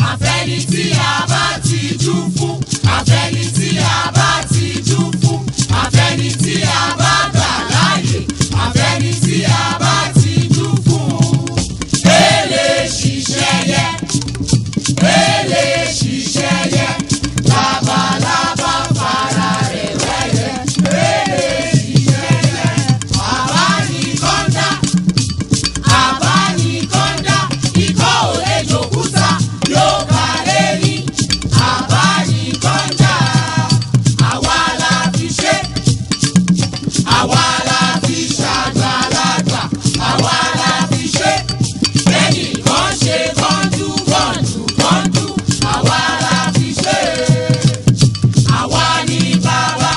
àfẹ́ni tí a bá ti jú fún, àfẹ́ni tí a bá ti jú fún, àfẹ́ni tí a bá gbà láàyè, àfẹ́ni tí a bá ti jú fún. Èlé ṣiṣẹ́ yẹ, èlé ṣiṣẹ́ yẹ, labalábá fara rẹ̀ wẹ́yẹ. Èlé ṣiṣẹ́ yẹ, àbánikọ́ndá, àbánikọ́ndá, ikọ́ ò lè jòkúta, yóò kálé ní. Àbánikọ́ndá, àwa la fi ṣe, àwa la fi ṣàgbàlagbà, àwa la fi ṣe. Ẹnìkan ṣe kọ́ńdú kọ́ńdú kọ́ńdú, àwa la fi ṣe. Àwa ni bàbá,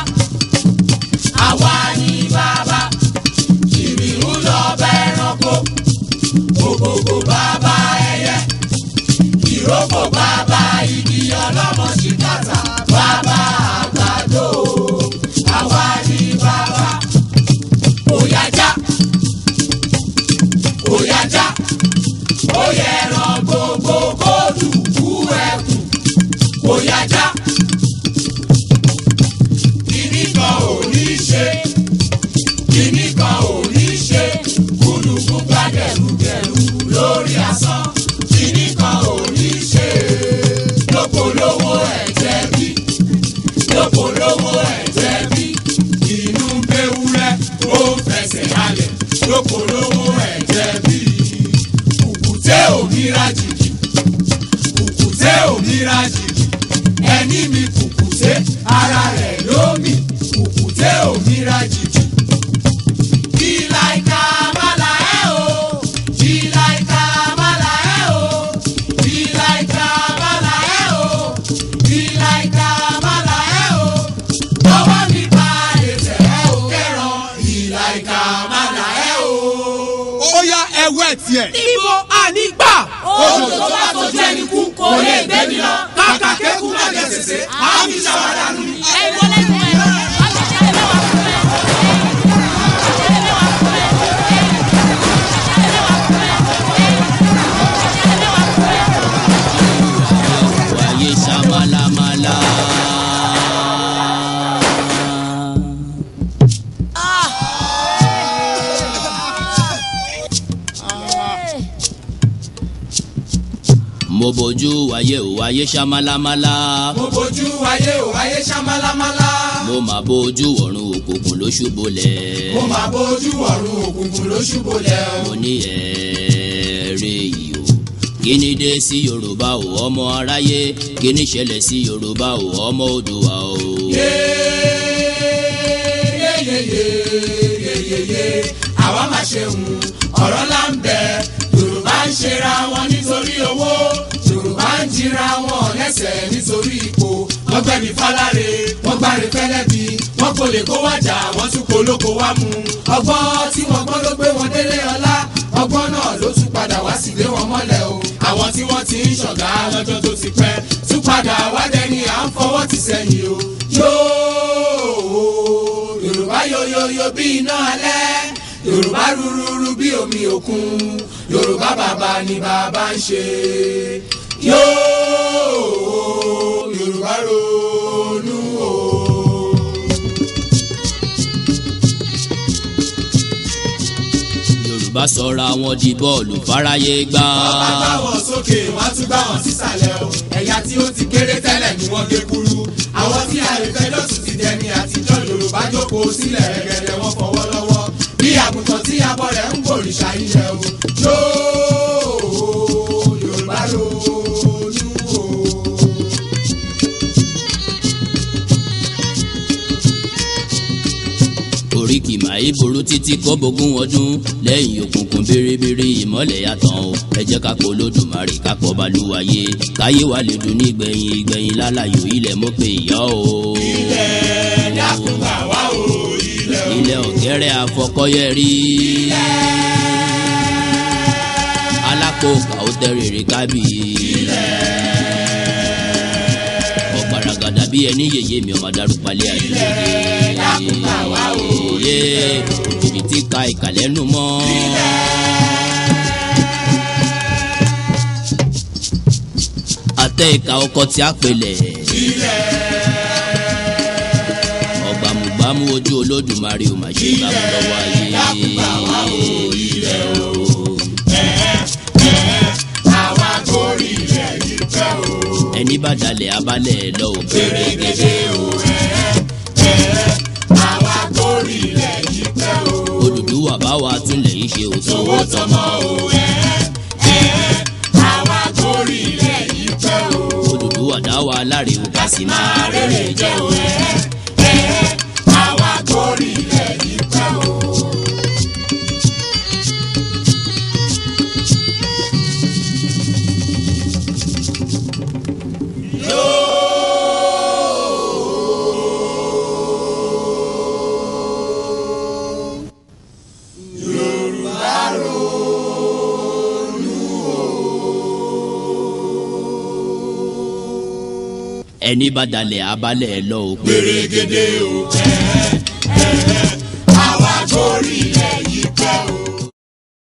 àwa ni bàbá. Kìnìún lọ bá ẹranko, ògògò bàbá ẹyẹ, ìrókò bàbá igi ọlọ́mọ ṣìkàtà, bàbá àgbàdo. Àwa ni bàbá. Òyàjá, òyàjá, ó yẹ ẹran gbogbo kó dùkú ẹkùn. Òyàjá, kíní kan ò ní ṣe, kíní kan ò ní ṣe, gúdùgú gbàgẹ̀rùgẹ̀rù lórí asán. Kíní kan ò ní ṣe, lókolówó ẹ̀jẹ̀ bí, lókolówó ẹ̀jẹ̀ bí. Inú ń béwúrẹ́, ó ń fẹsẹ̀ halẹ̀, lókolówó ẹ̀jẹ̀ bí. Kùkùté òmíràn jìjì, kùkùté òmíràn jìjì, ẹni mi kùkùté, ara rẹ̀ ló mì, kùkùté òmíràn jìjì. Ìlàìkà màlà ẹ̀ o, ìlàìkà màlà ẹ̀ o, ìlàìkà màlà ẹ̀ o, ìlàìkà màlà ẹ̀ o. Ọwọ́ mi bá lè tẹ̀ ẹ́ o kẹ́ràn, ìlàìkà màlà ẹ̀ o. Ó yá ẹwẹ́ tiẹ̀. Ibo ànígbà. Oṣù tó bá tọ́jú ẹni kú kò lè gbé mi lọ. Kàkà kékun má jẹ sèse, àmì ṣàwádà nù. Ẹ wọlé fún ẹ, wọ́n ti ṣe ẹlẹ́wà fún ẹ. Wáyé ṣàmàlàmàlà. Mo bójú wáyé ò wáyé ṣàmàlàmàlà. Mo bójú wáyé ò wáyé ṣàmàlàmàlà. Mo máa bójú ọ̀run òkùnkùn ló ṣubúlẹ̀. Mo máa bójú ọ̀run òkùnkùn ló ṣubúlẹ̀ o. Mo ní ẹ̀ẹ́rẹ́ yìí o. Kí ni dé sí Yorùbá o ọmọ aráyé? Kí ni ṣẹlẹ̀ sí Yorùbá o ọmọ Oòduà o? Yeyeyeyeyeyeye, àwa máa ṣe hùn ọ̀rọ̀ ńlá ń bẹ. Yorùbá ń ṣera wọn nítorí owó, Yorùbá ń jìra wọn lẹ́sẹ̀ nítorí ipò. Wọ́n gbẹ̀mí fáláre, wọ́n gbáre fẹ́lẹ́bí, wọ́n kò lè kó wájà, wọ́n tún polóko wá mú. Ọgbọ́n tí wọ́n gbọ́n ló gbé wọn délé ọlá, ọgbọ́n náà ló tún padà wá sí lé wọn mọ́lẹ̀ o. Àwọn tí wọ́n ti ń ṣọ̀gá lọ́jọ́ tó ti pẹ́ tún padà wá dẹni à ń fọwọ́ tì sẹ́yìn o. Yóò Yorùbá yoyoyo bí iná alẹ́, Yorùbá rúrúrú bí omi òkun, Yorùbá bàbá ni bàbá ń ṣe. Yóò Yorùbá ronú o. Yorùbá sọra wọn di bọ́ọ̀lù fáráyé gbá. Wọ́n bá gbá wọn sókè, wọ́n á tún gbá wọn sísàlẹ̀ o. Ẹ̀yà tí ó ti kéré tẹ́lẹ̀ ni wọ́n gé kúrú. Àwọn tí àrèfẹ́jọ́ tún ti dẹni àtijọ́, Yorùbá jókòó sílẹ̀ rẹ̀gẹ̀dẹ̀ wọn fọwọ́ lọ́wọ́. Bí àgùntàn tí abọ́ rẹ̀ ń gbòrìṣà ilẹ̀ o. Yóò Yorùbá ronú o. Oríkì màá burú títí kó bógún ọdún lẹ́yìn òkùnkùn bèrèbèrè ìmọ́lẹ̀ yàtọ̀ o. Ẹ jẹ́ ká pọ̀ Olódùmarè ká pọ̀ Balùwàyé káyé wa lè dùn ní ìgbẹ̀yìn lálàyò ilẹ̀ mọ́ pé ìyá o. Ilẹ̀ dákun gbà wá o, ilẹ̀ o. Ilẹ̀ ọ̀gẹ́rẹ́ àfọkọ́yẹrí. Alákòókà ó tẹ́rẹ̀ẹ́rẹ́ kábì. Ọ̀gbaragada bí ẹni yèyé mi ọmọ darúpalẹ̀ àdúgbò. Dákun gbà wá o. Òjijì tí ka ìkàlẹ́nu mọ́. àtẹ ìka ọkọ tí a pèlẹ̀. ọgbàmùgbàmù ojú olódùmarè ò mà ṣe gbàmù lọ́wọ́ ayé. àwa gorí ilẹ̀ yìí pẹ́ o. ẹni bá dalẹ̀ abalẹ̀ lọ ò pèrègèdè o. àwa gorí ilẹ̀ yìí pẹ́ o. Odùduwà bá wa túnlẹ̀ yìí ṣe òtún. owó tọmọ o. àwa gorí ilẹ̀ yìí pẹ́ o. Odùduwà dá wa láre o ká sì máa rere jẹ́ o. àwa gorí ilẹ̀ yìí pẹ́ o. ẹni bá dalẹ̀ abalẹ̀ lọ ò pèrègèdè o.